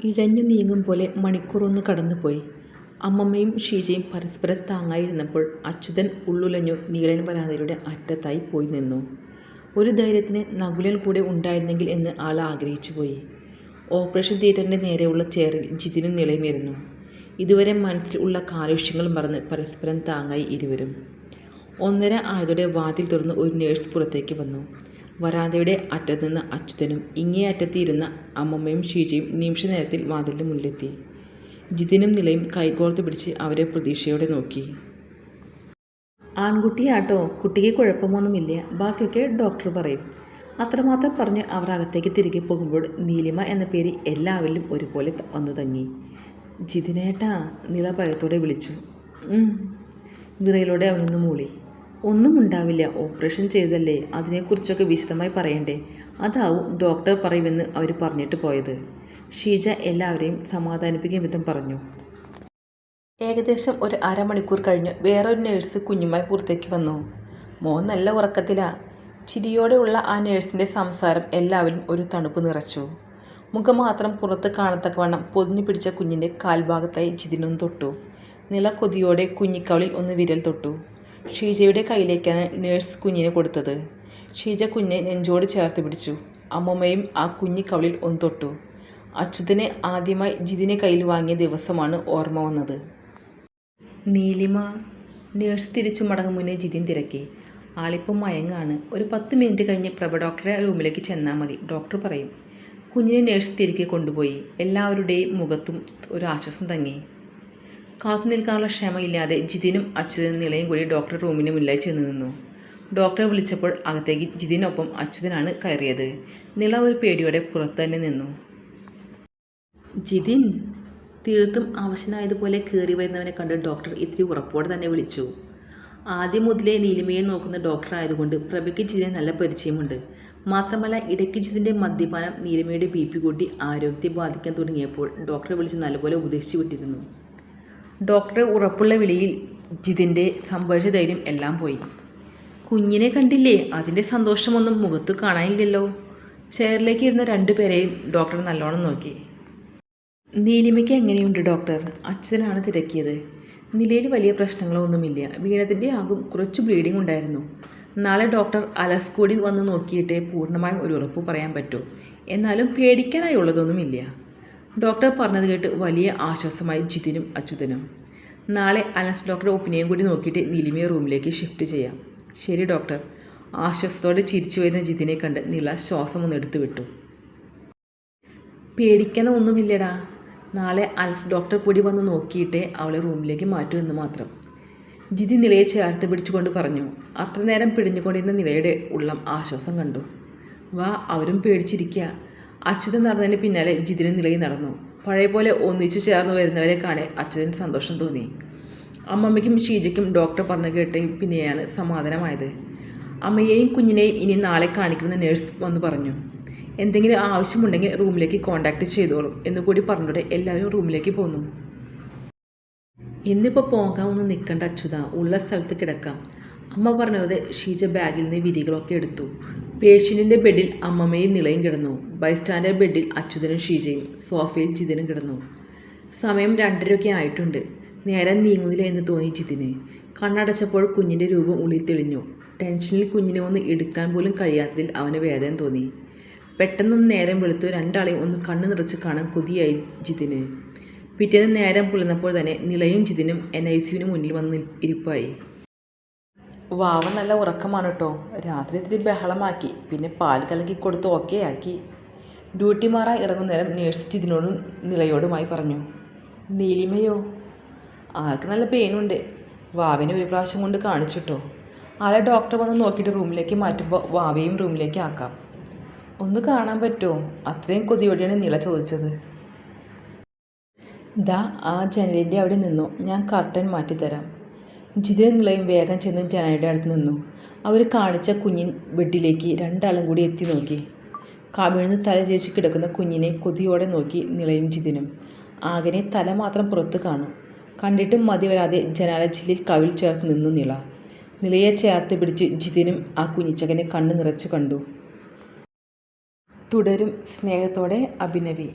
ഇഴഞ്ഞു നീങ്ങും പോലെ മണിക്കൂറൊന്ന് കടന്നുപോയി. അമ്മമ്മയും ഷീജയും പരസ്പരം താങ്ങായിരുന്നപ്പോൾ അച്യുതൻ ഉള്ളുലഞ്ഞു നീളൻ വരാന്തയുടെ അറ്റത്തായി പോയി നിന്നു. ഒരു ധൈര്യത്തിന് നകുലൻ കൂടെ ഉണ്ടായിരുന്നെങ്കിൽ എന്ന് ആൾ ആഗ്രഹിച്ചുപോയി. ഓപ്പറേഷൻ തിയേറ്ററിൻ്റെ നേരെയുള്ള ചെയറിൽ ജിതിനും നിളയുമിരുന്നു. ഇതുവരെ മനസ്സിൽ ഉള്ള കാലുഷ്യങ്ങൾ മറന്ന് പരസ്പരം താങ്ങായി ഇരുവരും. 1:30 ആയതോടെ വാതിൽ തുറന്ന് ഒരു നേഴ്സ് പുറത്തേക്ക് വന്നു. വരാന്തയുടെ അറ്റത്തുനിന്ന് അച്യുതനും ഇങ്ങേ അറ്റത്തിരുന്ന അമ്മമ്മയും ഷീജയും നിമിഷനേരത്തിൽ വാതിലിന് മുന്നിലെത്തി. ജിതിനും നിളയും കൈകോർത്ത് പിടിച്ച് അവരെ പ്രതീക്ഷയോടെ നോക്കി. ആൺകുട്ടിയാട്ടോ, കുട്ടിക്ക് കുഴപ്പമൊന്നുമില്ല, ബാക്കിയൊക്കെ ഡോക്ടർ പറയും. അത്രമാത്രം പറഞ്ഞ് അവർ അകത്തേക്ക് തിരികെ പോകുമ്പോൾ നീലിമ എന്ന പേര് എല്ലാവരിലും ഒരുപോലെ വന്നു തങ്ങി. ജിതിനേട്ടാ, നിള ഭയത്തോടെ വിളിച്ചു. വിറയിലൂടെ അവനൊന്ന് മൂളി. ഒന്നും ഉണ്ടാവില്ല, ഓപ്പറേഷൻ ചെയ്തല്ലേ, അതിനെക്കുറിച്ചൊക്കെ വിശദമായി പറയണ്ടേ, അതാവും ഡോക്ടർ പറയുമെന്ന് അവർ പറഞ്ഞിട്ട് പോയത്. ഷീജ എല്ലാവരെയും സമാധാനിപ്പിക്കും വിധം പറഞ്ഞു. ഏകദേശം ഒരു അരമണിക്കൂർ കഴിഞ്ഞ് വേറൊരു നേഴ്സ് കുഞ്ഞുമായി പുറത്തേക്ക് വന്നു. മോൻ നല്ല ഉറക്കത്തിലാ. ചിരിയോടെയുള്ള ആ നേഴ്സിൻ്റെ സംസാരം എല്ലാവരും ഒരു തണുപ്പ് നിറച്ചു. മുഖം മാത്രം പുറത്ത് കാണത്തക്കവണ്ണം പൊതിഞ്ഞു പിടിച്ച കുഞ്ഞിൻ്റെ കാൽഭാഗത്തായി ജിതിനൊന്ന് തൊട്ടു. നില കൊതിയോടെ കുഞ്ഞിക്കവളിൽ ഒന്ന് വിരൽ തൊട്ടു. ഷീജയുടെ കയ്യിലേക്കാണ് നേഴ്സ് കുഞ്ഞിനെ കൊടുത്തത്. ഷീജ കുഞ്ഞിനെ നെഞ്ചോട് ചേർത്ത് പിടിച്ചു. അമ്മമ്മയും ആ കുഞ്ഞിക്കവളിൽ ഒന്ന് തൊട്ടു. അച്യുതനെ ആദ്യമായി ജിതിനെ കയ്യിൽ വാങ്ങിയ ദിവസമാണ് ഓർമ്മ വന്നത്. നീലിമ, നേഴ്സ് തിരിച്ചു മടങ്ങും മുന്നേ ജിതിൻ തിരക്കി. ആളിപ്പം മയങ്ങാണ്. ഒരു 10 മിനിറ്റ് കഴിഞ്ഞ് പ്രഭ ഡോക്ടറെ റൂമിലേക്ക് ചെന്നാൽ മതി, ഡോക്ടർ പറയും. കുഞ്ഞിനെ നേഴ്സ് തിരികെ കൊണ്ടുപോയി. എല്ലാവരുടെയും മുഖത്തും ഒരു ആശ്വാസം തങ്ങി. കാത്തു നിൽക്കാനുള്ള ക്ഷമയില്ലാതെ ജിതിനും അച്യുതനും നിളയും കൂടി ഡോക്ടർ റൂമിന് മുന്നിലായി ചെന്ന് നിന്നു. ഡോക്ടറെ വിളിച്ചപ്പോൾ അകത്തേക്ക് ജിതിനൊപ്പം അച്യുതനാണ് കയറിയത്. നിള ഒരു പേടിയോടെ പുറത്തു തന്നെ നിന്നു. ജിതിൻ, തീർത്തും അവശനായതുപോലെ കയറി വരുന്നവനെ കണ്ട് ഡോക്ടർ ഇത്തിരി ഉറപ്പോടെ തന്നെ വിളിച്ചു. ആദ്യം മുതലേ നീലിമയെ നോക്കുന്ന ഡോക്ടർ ആയതുകൊണ്ട് പ്രഭയ്ക്ക് ജിതിനെ നല്ല പരിചയമുണ്ട്. മാത്രമല്ല, ഇടയ്ക്ക് ജിതിൻ്റെ മദ്യപാനം നീലിമയുടെ BP കൂട്ടി ആരോഗ്യത്തെ ബാധിക്കാൻ തുടങ്ങിയപ്പോൾ ഡോക്ടറെ വിളിച്ച് നല്ലപോലെ ഉപദേശിച്ചു വിട്ടിരുന്നു. ഡോക്ടറെ ഉറപ്പുള്ള വിളിയിൽ ജിതിൻ്റെ സംഭവിച്ച ധൈര്യം എല്ലാം പോയി. കുഞ്ഞിനെ കണ്ടില്ലേ, അതിൻ്റെ സന്തോഷമൊന്നും മുഖത്ത് കാണാനില്ലല്ലോ. ചെയറിലേക്ക് ഇരുന്ന 2 പേരെയും ഡോക്ടർ നല്ലോണം നോക്കി. നീലിമയ്ക്ക് എങ്ങനെയുണ്ട് ഡോക്ടർ? അച്യുതനാണ് തിരക്കിയത്. നിലയിൽ വലിയ പ്രശ്നങ്ങളൊന്നുമില്ല. വീണതിൻ്റെ ആകും കുറച്ച് ബ്ലീഡിംഗ് ഉണ്ടായിരുന്നു. നാളെ ഡോക്ടർ അലസ് കൂടി വന്ന് നോക്കിയിട്ടേ പൂർണ്ണമായും ഒരു ഉറപ്പ് പറയാൻ പറ്റൂ. എന്നാലും പേടിക്കാനായി ഉള്ളതൊന്നുമില്ല. ഡോക്ടർ പറഞ്ഞത് കേട്ട് വലിയ ആശ്വാസമായി ജിതിനും അച്യുതനും. നാളെ അലസ് ഡോക്ടറുടെ ഒപ്പീനിയൻ കൂടി നോക്കിയിട്ട് നീലിമയെ റൂമിലേക്ക് ഷിഫ്റ്റ് ചെയ്യാം. ശരി ഡോക്ടർ. ആശ്വാസത്തോടെ ചിരിച്ചു വരുന്ന ജിതിനെ കണ്ട് നിള ശ്വാസം ഒന്ന് എടുത്തു വിട്ടു. പേടിക്കാനൊന്നുമില്ലടാ. നാളെ അലസ് ഡോക്ടർ കൂടി വന്ന് നോക്കിയിട്ടേ അവളെ റൂമിലേക്ക് മാറ്റൂ എന്ന് മാത്രം. ജിതി നിലയെ ചേർത്ത് പിടിച്ചുകൊണ്ട് പറഞ്ഞു. അത്ര നേരം പിടിഞ്ഞുകൊണ്ടിരുന്ന നിലയുടെ ഉള്ളം ആശ്വാസം കണ്ടു. വാ, അവരും പേടിച്ചിരിക്കുക. അച്യുതൻ നടന്നതിന് പിന്നാലെ ജിതിനും നിലയും നടന്നു. പഴയ പോലെ ഒന്നിച്ചു ചേർന്ന് വരുന്നവരെ കാണെ അച്യുതൻ സന്തോഷം തോന്നി. അമ്മമ്മയ്ക്കും ഷീജയ്ക്കും ഡോക്ടർ പറഞ്ഞു കേട്ട് പിന്നെയാണ് സമാധാനമായത്. അമ്മയെയും കുഞ്ഞിനെയും ഇനി നാളെ കാണിക്കുമെന്ന് നേഴ്സ് വന്ന് പറഞ്ഞു. എന്തെങ്കിലും ആവശ്യമുണ്ടെങ്കിൽ റൂമിലേക്ക് കോൺടാക്റ്റ് ചെയ്തോളും എന്നുകൂടി പറഞ്ഞോടെ എല്ലാവരും റൂമിലേക്ക് പോന്നു. ഇന്നിപ്പോൾ പോകാമെന്ന് നിൽക്കേണ്ട അച്യുത, ഉള്ള സ്ഥലത്ത് കിടക്കാം. അമ്മ പറഞ്ഞത് ഷീജ ബാഗിൽ നിന്ന് വിരികളൊക്കെ എടുത്തു. പേഷ്യൻറ്റിൻ്റെ ബെഡിൽ അമ്മമ്മയും നിളയും കിടന്നു. ബൈസ്റ്റാൻഡർ ബെഡിൽ അച്യുതനും ഷീജയും, സോഫയിൽ ജിതിനും കിടന്നു. സമയം 2:30 ആയിട്ടുണ്ട്. നേരം നീങ്ങുന്നില്ല എന്ന് തോന്നി ജിതിന്. കണ്ണടച്ചപ്പോൾ കുഞ്ഞിൻ്റെ രൂപം ഉള്ളിൽ തെളിഞ്ഞു. ടെൻഷനിൽ കുഞ്ഞിനെ ഒന്ന് എടുക്കാൻ പോലും കഴിയാത്തതിൽ അവന് വേദന തോന്നി. പെട്ടെന്നൊന്ന് നേരം വെളുത്തു 2 ആളെയും ഒന്ന് കണ്ണു നിറച്ച് കാണാൻ കൊതിയായി ജിതിന്. പിറ്റേന്ന് നേരം പുലർന്നപ്പോൾ തന്നെ നിളയും ജിതിനും NICUവിന് മുന്നിൽ വന്ന് ഇരിപ്പായി. വാവ നല്ല ഉറക്കമാണ് കേട്ടോ. രാത്രി ഇത്തിരി ബഹളമാക്കി, പിന്നെ പാൽ കലക്കി കൊടുത്ത് ഓക്കെ ആക്കി. ഡ്യൂട്ടി മാറാൻ ഇറങ്ങുന്നേരം നേഴ്സ് ജിതിനോടും നിളയോടുമായി പറഞ്ഞു. നീലിമയോ? ആൾക്ക് നല്ല പെയിനുണ്ട്. വാവിനെ ഒരു പ്രാവശ്യം കൊണ്ട് കാണിച്ചിട്ടോ. ആളെ ഡോക്ടർ വന്ന് നോക്കിയിട്ട് റൂമിലേക്ക് മാറ്റുമ്പോൾ വാവയും റൂമിലേക്ക് ആക്കാം. ഒന്ന് കാണാൻ പറ്റുമോ? അത്രയും കൊതിയോടെയാണ് നിള ചോദിച്ചത്. ദാ ആ ജനലിൻ്റെ അവിടെ നിന്നോ, ഞാൻ കർട്ടൻ മാറ്റിത്തരാം. ജിതിനും നിളയും വേഗം ചെന്ന് ജനലിൻ്റെ അടുത്ത് നിന്നു. അവർ കാണിച്ച കുഞ്ഞിൻ ബെഡിലേക്ക് 2 ആളും കൂടി എത്തി നോക്കി. കമിഴ്ന്ന് തല ചേച്ചി കിടക്കുന്ന കുഞ്ഞിനെ കൊതിയോടെ നോക്കി നിളയും ജിതിനും. ആകനെ തല മാത്രം പുറത്ത് കാണും. കണ്ടിട്ടും മതി വരാതെ ജനാലച്ചില്ലിൽ കവിൾ ചേർത്ത് നിന്നു നിള. നിളയെ ചേർത്ത് പിടിച്ച് ജിതിനും ആ കുഞ്ഞിച്ചകനെ കണ്ണു നിറച്ച് കണ്ടു. തുടരും. സ്നേഹത്തോടെ, അഭിനവി.